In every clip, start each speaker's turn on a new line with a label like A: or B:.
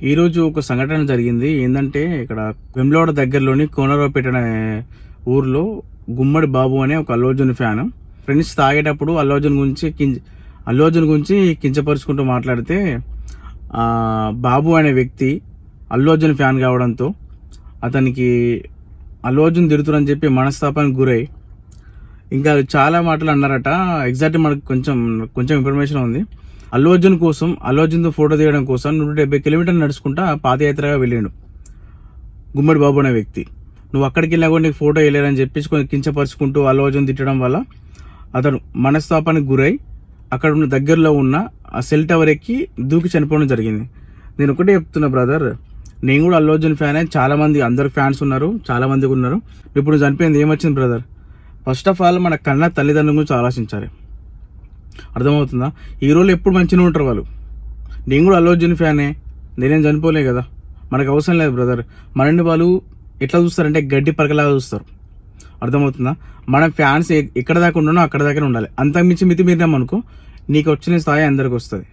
A: ఈరోజు ఒక సంఘటన జరిగింది. ఏందంటే ఇక్కడ వెమ్లవాడ దగ్గరలోని కోనరావుపేట అనే ఊర్లో గుమ్మడి బాబు అనే ఒక అల్లు అర్జున్ ఫ్యాన్ ఫ్రెండ్స్ తాగేటప్పుడు అల్లు అర్జున్ గురించి కించపరుచుకుంటూ మాట్లాడితే బాబు అనే వ్యక్తి అల్లు అర్జున్ ఫ్యాన్ కావడంతో అతనికి అల్లు అర్జున్ తిడుతురని చెప్పి మనస్తాపానికి గురై ఇంకా చాలా మాటలు అన్నారట. ఎగ్జాక్ట్ మనకు కొంచెం ఇన్ఫర్మేషన్ ఉంది. అల్లు అర్జున్ కోసం, అల్లు అర్జున్తో ఫోటో తీయడం కోసం 170 కిలోమీటర్లు నడుచుకుంటా పాదయాత్రగా వెళ్ళాడు గుమ్మడి బాబు అనే వ్యక్తి. నువ్వు అక్కడికి వెళ్ళినా కూడా నీకు ఫోటో వేయలేరని చెప్పేసి కొంచెం కించపరుచుకుంటూ అల్లు అర్జున్ తిట్టడం వల్ల అతను మనస్తాపానికి గురై అక్కడ ఉన్న దగ్గరలో ఉన్న ఆ సెల్ టవర్ ఎక్కి దూకి చనిపోవడం జరిగింది. నేను ఒకటే చెప్తున్నా బ్రదర్, నేను కూడా అల్లు అర్జున్ ఫ్యాన్. చాలా మంది, అందరు ఫ్యాన్స్ ఉన్నారు, చాలా మంది ఉన్నారు. ఇప్పుడు చనిపోయింది ఏమొచ్చింది బ్రదర్? ఫస్ట్ ఆఫ్ ఆల్ మన కన్న తల్లిదండ్రుల గురించి ఆలోచించాలి. అర్థమవుతుందా? ఈ రోజు ఎప్పుడు మంచిగా ఉంటారు వాళ్ళు. నేను కూడా అల్లు అర్జున్ ఫ్యానే, నేనేం చనిపోలే కదా. మనకు అవసరం లేదు బ్రదర్. మనని వాళ్ళు ఎట్లా చూస్తారంటే గడ్డి పరకలాగా చూస్తారు. అర్థమవుతుందా? మన ఫ్యాన్స్ ఎక్కడ దాకా ఉండనో అక్కడ దాకా ఉండాలి. అంతకుమించి మీరినామనుకో నీకు వచ్చిన స్థాయి అందరికి వస్తుంది.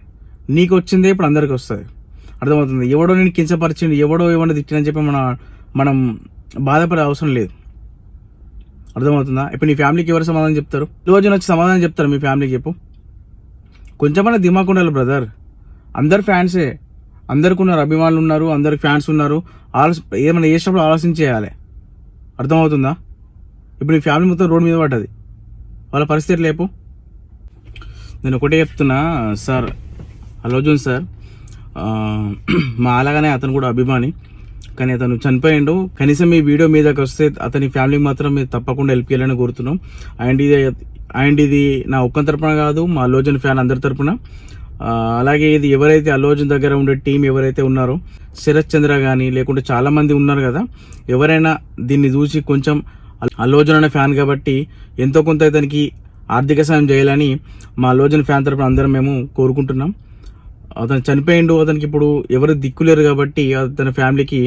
A: నీకు వచ్చిందే ఇప్పుడు అందరికి వస్తుంది. అర్థమవుతుంది? ఎవడో నేను కించపరిచిండు, ఎవడో ఏమన్నా తిట్టినని చెప్పి మనం బాధపడే అవసరం లేదు. అర్థమవుతుందా? ఇప్పుడు నీ ఫ్యామిలీకి ఎవరు సమాధానం చెప్తారు? రోజు వచ్చి సమాధానం చెప్తారు మీ ఫ్యామిలీకి? చెప్పు. కొంచెమన్నా దిమాగ్ ఉండాలి బ్రదర్. అందరు ఫ్యాన్సే, అందరికి ఉన్నారు, అభిమానులు ఉన్నారు, అందరికి ఫ్యాన్స్ ఉన్నారు. ఏమైనా చేసినప్పుడు ఆలోచించేయాలి. అర్థమవుతుందా? ఇప్పుడు నీ ఫ్యామిలీ మొత్తం రోడ్డు మీద పడ్డది, వాళ్ళ పరిస్థితి లేపు. నేను ఒకటే చెప్తున్నా సార్, అల్లు అర్జున్ సార్ మా అలాగనే అతను కూడా అభిమాని, కానీ అతను చనిపోయిండు. కనీసం ఈ వీడియో మీదకి వస్తే అతని ఫ్యామిలీకి మాత్రం మీరు తప్పకుండా హెల్ప్ చేయాలని కోరుతున్నాం. అండ్ ఇది నా ఒక్క తరపున కాదు, మా అల్లు అర్జున్ ఫ్యాన్ అందరి తరపున. అలాగే ఇది ఎవరైతే అల్లు అర్జున్ దగ్గర ఉండే టీం ఎవరైతే ఉన్నారో, శరత్ చంద్ర కానీ లేకుంటే చాలా మంది ఉన్నారు కదా, ఎవరైనా దీన్ని చూసి కొంచెం అల్లు అర్జున్ అనే ఫ్యాన్ కాబట్టి ఎంతో కొంత అతనికి ఆర్థిక సాయం చేయాలని మా అల్లు అర్జున్ ఫ్యాన్ తరపున అందరం మేము కోరుకుంటున్నాం. అతను చనిపోయిండు, అతనికి ఇప్పుడు ఎవరు దిక్కులేరు కాబట్టి అతని ఫ్యామిలీకి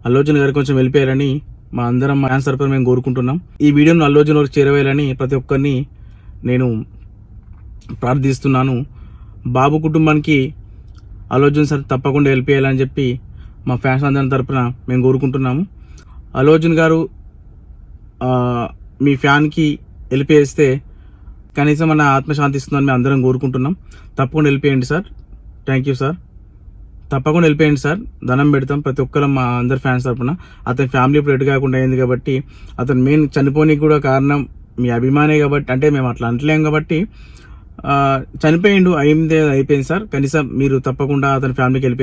A: అల్లు అర్జున్ గారు కొంచెం వెళ్ళిపోయారని మా అందరం ఫ్యాన్స్ తరపున మేము కోరుకుంటున్నాం. ఈ వీడియోను అల్లు అర్జున్ వరకు చేరవేయాలని ప్రతి ఒక్కరిని నేను ప్రార్థిస్తున్నాను. బాబు కుటుంబానికి అల్లు అర్జున్ సార్ తప్పకుండా వెళ్ళిపోయాలని చెప్పి మా ఫ్యాన్స్ అందరి తరపున మేము కోరుకుంటున్నాము. అల్లు అర్జున్ గారు మీ ఫ్యాన్కి వెళ్ళిపోయేస్తే కనీసం మన ఆత్మశాంతి ఇస్తుందని మేము అందరం కోరుకుంటున్నాం. తప్పకుండా వెళ్ళిపోయండి సార్. Thank you sir. తప్పకుండా వెళ్ళిపోయండి సార్. ధనం పెడతాం ప్రతి ఒక్కరం మా అందరి ఫ్యాన్స్ తరపున. అతని ఫ్యామిలీ ఇప్పుడు ఎటు కాకుండా అయింది కాబట్టి, అతను మెయిన్ చనిపోనికి కూడా కారణం మీ అభిమానే కాబట్టి, అంటే మేము అట్లా అంటలేం కాబట్టి చనిపోయిండు, అయిపోయింది సార్. కనీసం మీరు తప్పకుండా అతని ఫ్యామిలీకి వెళ్ళిపోయారు.